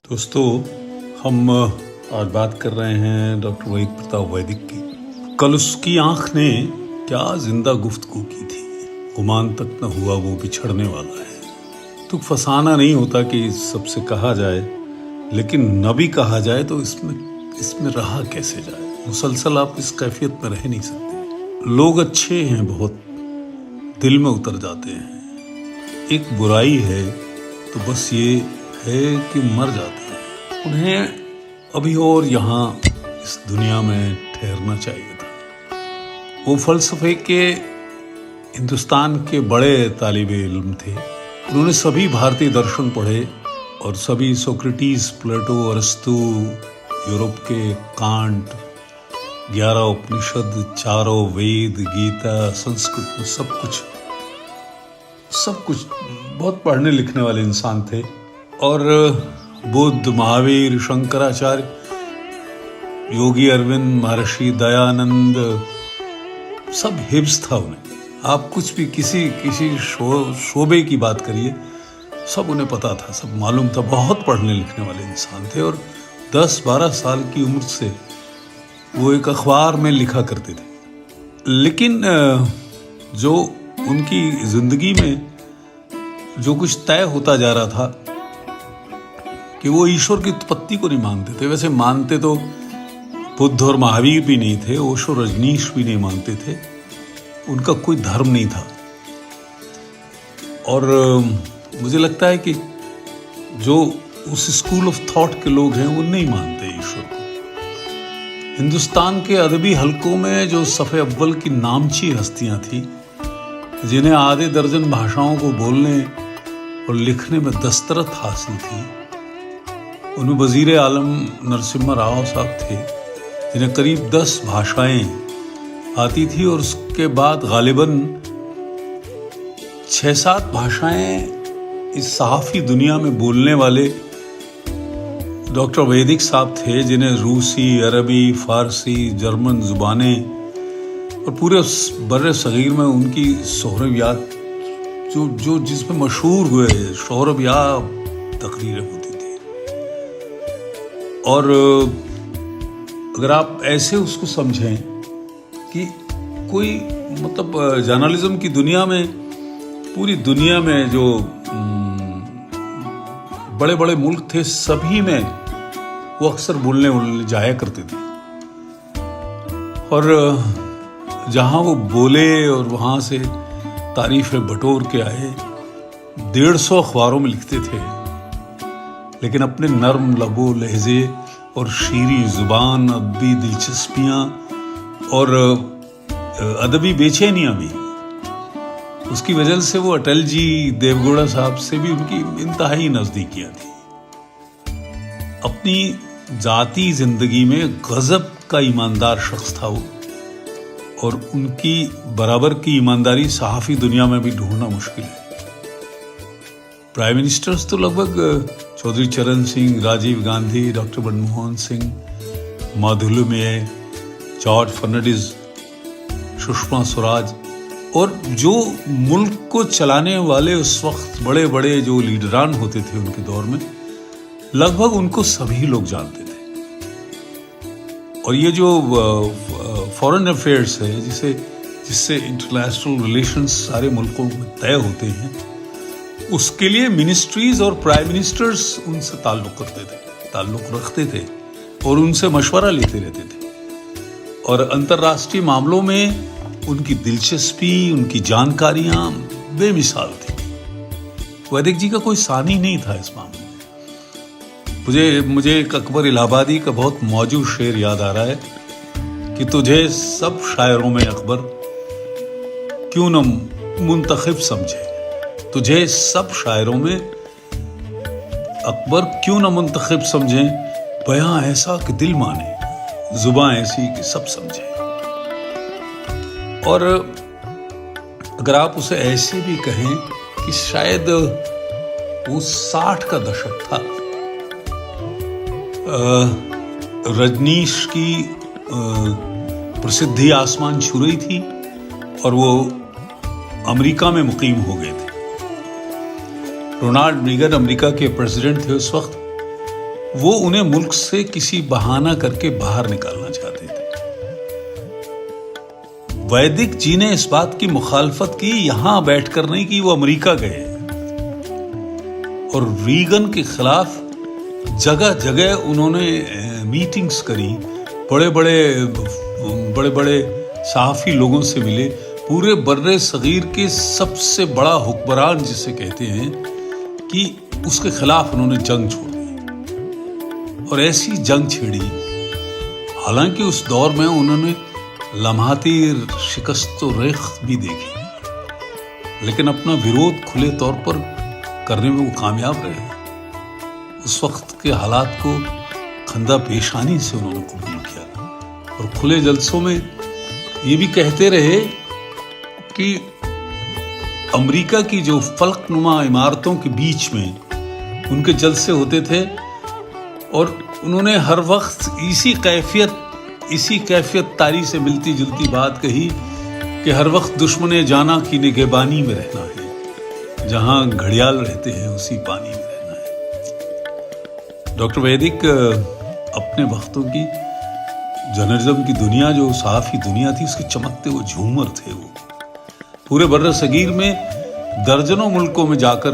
दोस्तों, हम आज बात कर रहे हैं डॉक्टर वहीद प्रताप वैदिक की। कल उसकी आंख ने क्या जिंदा गुफ्तगू की थी। गुमान तक न हुआ वो बिछड़ने वाला है। तो फसाना नहीं होता कि सबसे कहा जाए, लेकिन न भी कहा जाए तो इसमें रहा कैसे जाए। मुसलसल आप इस कैफियत में रह नहीं सकते। लोग अच्छे हैं, बहुत दिल में उतर जाते हैं। एक बुराई है तो बस ये है कि मर जाते हैं। उन्हें अभी और यहाँ इस दुनिया में ठहरना चाहिए था। वो फलसफे के हिंदुस्तान के बड़े तालिबे इल्म थे। उन्होंने सभी भारतीय दर्शन पढ़े और सभी सोक्रेटिस, प्लेटो, अरस्तु, यूरोप के कांट, 11 उपनिषद, 4 वेद, गीता, संस्कृत में सब कुछ बहुत पढ़ने लिखने वाले इंसान थे। और बुद्ध, महावीर, शंकराचार्य, योगी अरविंद, महर्षि दयानंद, सब हिब्स था उन्हें। आप कुछ भी किसी शोबे की बात करिए, सब उन्हें पता था, सब मालूम था। बहुत पढ़ने लिखने वाले इंसान थे और 10-12 साल की उम्र से वो एक अखबार में लिखा करते थे। लेकिन जो उनकी जिंदगी में जो कुछ तय होता जा रहा था कि वो ईश्वर की उत्पत्ति को नहीं मानते थे। वैसे मानते तो बुद्ध और महावीर भी नहीं थे, ओशो, रजनीश भी नहीं मानते थे। उनका कोई धर्म नहीं था। और मुझे लगता है कि जो उस स्कूल ऑफ थॉट के लोग हैं वो नहीं मानते ईश्वर को। हिंदुस्तान के अदबी हलकों में जो सफ़े अव्वल की नामची हस्तियां थी, जिन्हें आधे दर्जन भाषाओं को बोलने और लिखने में दस्तरत हासिल थी, उनमें वजीर आलम नरसिम्हा राव साहब थे, जिन्हें करीब 10 भाषाएं आती थी और उसके बाद गालिबन 6-7 भाषाएं इस सहाफ़ी दुनिया में बोलने वाले डॉक्टर वैदिक साहब थे, जिन्हें रूसी, अरबी, फारसी, जर्मन जुबानें और पूरे बर्रे सगीर में उनकी शोहरयाब जो जिसमें मशहूर हुए शोहरयाब तकरीरें होती थी। और अगर आप ऐसे उसको समझें कि कोई मतलब जर्नलिज्म की दुनिया में, पूरी दुनिया में जो बड़े बड़े मुल्क थे, सभी में वो अक्सर बोलने जाया करते थे। और जहाँ वो बोले और वहाँ से तारीफ़ें बटोर के आए, 150 अखबारों में लिखते थे। लेकिन अपने नर्म लबो लहजे और शीरी ज़ुबान, अदबी दिलचस्पियाँ और अदबी बेचैनियाँ भी, उसकी वजह से वो अटल जी, देवगौड़ा साहब से भी उनकी इंतहाई नज़दीकियाँ थी। अपनी ज़ाती ज़िंदगी में गज़ब का ईमानदार शख्स था वो, और उनकी बराबर की ईमानदारी सहाफ़ी दुनिया में भी ढूंढना मुश्किल है। प्राइम मिनिस्टर्स तो लगभग चौधरी चरण सिंह, राजीव गांधी, डॉक्टर मनमोहन सिंह, माधुर्य, जॉर्ज फर्नांडिस, सुषमा स्वराज, और जो मुल्क को चलाने वाले उस वक्त बड़े बड़े जो लीडरान होते थे उनके दौर में, लगभग उनको सभी लोग जानते थे। और ये जो फॉरेन अफेयर्स है, जिससे इंटरनेशनल रिलेशंस सारे मुल्कों में तय होते हैं, उसके लिए मिनिस्ट्रीज और प्राइम मिनिस्टर्स उनसे ताल्लुक़ रखते थे और उनसे मशवरा लेते रहते थे। और अंतर्राष्ट्रीय मामलों में उनकी दिलचस्पी, उनकी जानकारियां बेमिसाल थी। वैदिक जी का कोई सानी नहीं था इस मामले में। मुझे एक अकबर इलाहाबादी का बहुत मौजूद शेर याद आ रहा है कि तुझे सब शायरों में अकबर क्यों न मुंतखब समझे। तुझे सब शायरों में अकबर क्यों न मुंतखब समझे, बयां ऐसा कि दिल माने, जुबां ऐसी कि सब समझे। और अगर आप उसे ऐसे भी कहें कि शायद वो 60 का दशक था, रजनीश की प्रसिद्धि आसमान छू रही थी और वो अमेरिका में मुकीम हो गए थे। रोनाल्ड रीगन अमेरिका के प्रेसिडेंट थे उस वक्त, वो उन्हें मुल्क से किसी बहाना करके बाहर निकालना चाहते थे। वैदिक जी ने इस बात की मुखालफत की, यहां बैठकर नहीं की, वो अमेरिका गए और रीगन के खिलाफ जगह जगह उन्होंने मीटिंग्स करी, बड़े बड़े सहाफी लोगों से मिले, पूरे बर्रे सगीर के सबसे बड़ा हुक्मरान जिसे कहते हैं कि उसके खिलाफ उन्होंने जंग छोड़ी और ऐसी जंग छेड़ी। हालांकि उस दौर में उन्होंने लम्हाती शिकस्त रेख भी देखी, लेकिन अपना विरोध खुले तौर पर करने में वो कामयाब रहे। उस वक्त के हालात को खंदा पेशानी से उन्होंने कबूल किया और खुले जलसों में ये भी कहते रहे कि अमेरिका की जो फलकनुमा इमारतों के बीच में उनके जलसे होते थे और उन्होंने हर वक्त इसी कैफियत तारी से मिलती जुलती बात कही कि हर वक्त दुश्मने जाना की निगहबानी में रहना है, जहां घड़ियाल रहते हैं उसी पानी में रहना है। डॉक्टर वैदिक अपने वक्तों की जर्नलिज्म की दुनिया, जो सहाफी दुनिया थी, उसके चमकते वो झूमर थे। वो पूरे बर्र सगीर में दर्जनों मुल्कों में जाकर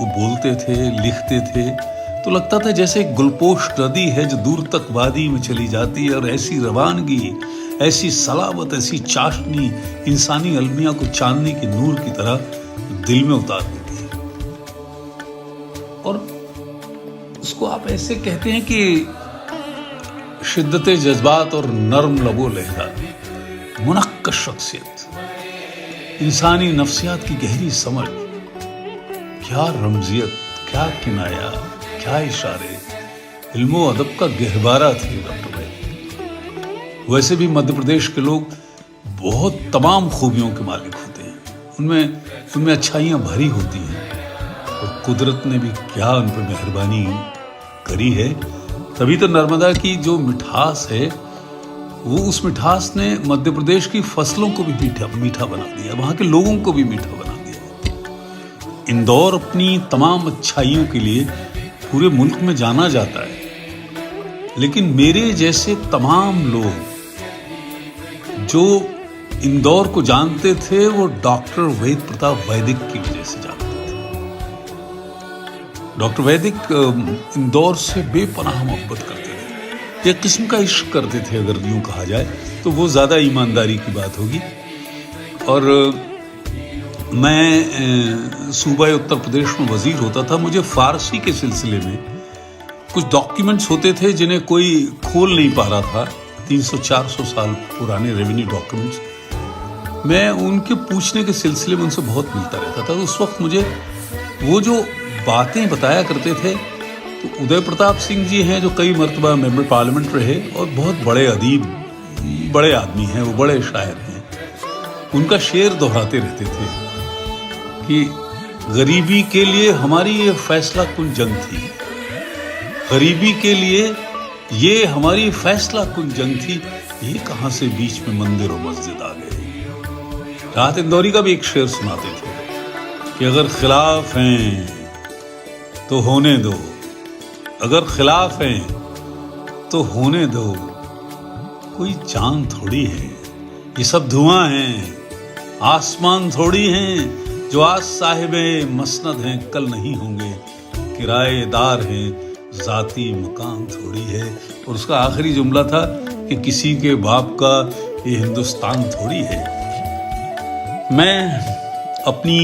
वो बोलते थे, लिखते थे, तो लगता था जैसे एक गुलपोश नदी है जो दूर तक वादी में चली जाती है और ऐसी रवानगी, ऐसी सलामत, ऐसी चाशनी इंसानी अलमिया को चांदनी के नूर की तरह दिल में उतार देती है। और उसको आप ऐसे कहते हैं कि शिद्दत जज्बात और नर्म लबो लहजा, मुनक्कश शख्सियत, इंसानी नफ्सियात की गहरी समझ, क्या रमजियत, क्या किनाया, क्या इशारे, इल्मो अदब का गहवारा थे डॉक्टर वैदिक। वैसे भी मध्य प्रदेश के लोग बहुत तमाम खूबियों के मालिक होते हैं, उनमें अच्छाइयाँ भरी होती हैं और कुदरत ने भी क्या उन पर मेहरबानी करी है। तभी तो नर्मदा की जो मिठास है, वो उस मिठास ने मध्य प्रदेश की फसलों को भी मीठा बना दिया, वहाँ के लोगों को भी मीठा बना दिया। इंदौर अपनी तमाम अच्छाइयों के लिए पूरे मुल्क में जाना जाता है, लेकिन मेरे जैसे तमाम लोग जो इंदौर को जानते थे वो डॉक्टर वेद प्रताप वैदिक की वजह से जानते थे। डॉक्टर वैदिक इंदौर से बेपनाह मोहब्बत करते थे, एक किस्म का इश्क करते थे, अगर यूं कहा जाए तो वो ज्यादा ईमानदारी की बात होगी। और मैं सूबा उत्तर प्रदेश में वजीर होता था, मुझे फारसी के सिलसिले में कुछ डॉक्यूमेंट्स होते थे जिन्हें कोई खोल नहीं पा रहा था, 300-400 साल पुराने रेवेन्यू डॉक्यूमेंट्स। मैं उनके पूछने के सिलसिले में उनसे बहुत मिलता रहता था। उस वक्त मुझे वो जो बातें बताया करते थे, तो उदय प्रताप सिंह जी हैं जो कई मरतबा मेंबर पार्लियामेंट रहे और बहुत बड़े अदीब, बड़े आदमी हैं, वो बड़े शायर हैं। उनका शेर दोहराते रहते थे कि गरीबी के लिए हमारी ये फैसला कुन जंग थी, गरीबी के लिए ये हमारी फैसला कुन जंग थी, ये कहां से बीच में मंदिर और मस्जिद आ गए। राहत इंदौरी का भी एक शेर सुनाते थे कि अगर खिलाफ हैं तो होने दो, अगर खिलाफ हैं तो होने दो, कोई चांद थोड़ी है, ये सब धुआं हैं, आसमान थोड़ी हैं जो आज साहिबे मसनद हैं, कल नहीं होंगे, किराएदार हैं, जाती मकान थोड़ी है। और उसका आखिरी जुमला था कि किसी के बाप का ये हिंदुस्तान थोड़ी है। मैं अपनी,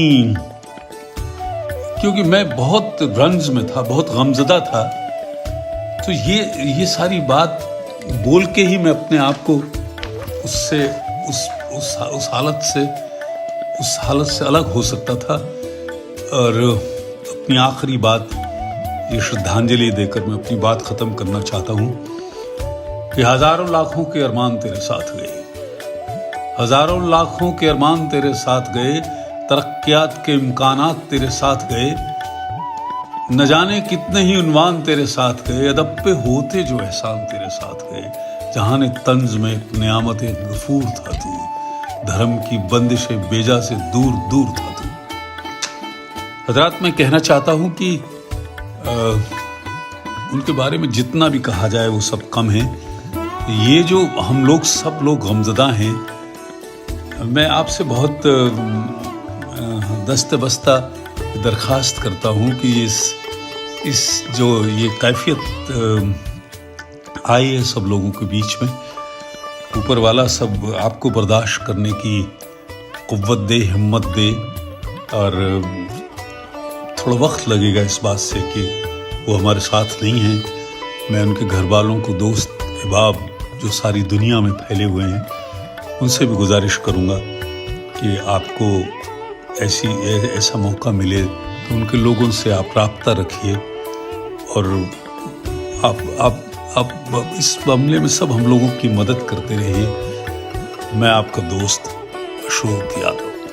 क्योंकि मैं बहुत रंज में था, बहुत गमज़दा था, तो ये सारी बात बोल के ही मैं अपने आप को उससे उस हालत से अलग हो सकता था। और अपनी आखिरी बात, ये श्रद्धांजलि देकर मैं अपनी बात खत्म करना चाहता हूँ कि हजारों लाखों के अरमान तेरे साथ गए, हजारों लाखों के अरमान तेरे साथ गए, तरक्कियात के इम्कानात तेरे साथ गए, न जाने कितने ही उन्वान तेरे साथ गए, अदब पे होते जो एहसान तेरे साथ गए, जहान तंज में एक नियामत गफूर था तू, धर्म की बंदिश बेजा से दूर दूर था तू। हजरात, मैं कहना चाहता हूं कि उनके बारे में जितना भी कहा जाए वो सब कम है। ये जो हम लोग सब लोग गमज़दा हैं, मैं आपसे बहुत दस्ते बस्ता दरख्वास्त करता हूँ कि इस जो ये कैफियत आई है सब लोगों के बीच में, ऊपर वाला सब आपको बर्दाश्त करने की क़ुव्वत दे, हिम्मत दे। और थोड़ा वक्त लगेगा इस बात से कि वो हमारे साथ नहीं हैं। मैं उनके घर वालों को, दोस्त अहबाब जो सारी दुनिया में फैले हुए हैं, उनसे भी गुजारिश करूँगा कि आपको ऐसा मौका मिले तो उनके लोगों से आप राब्ता रखिए। और आप इस मामले में सब हम लोगों की मदद करते रहिए। मैं आपका दोस्त अशोक यादव।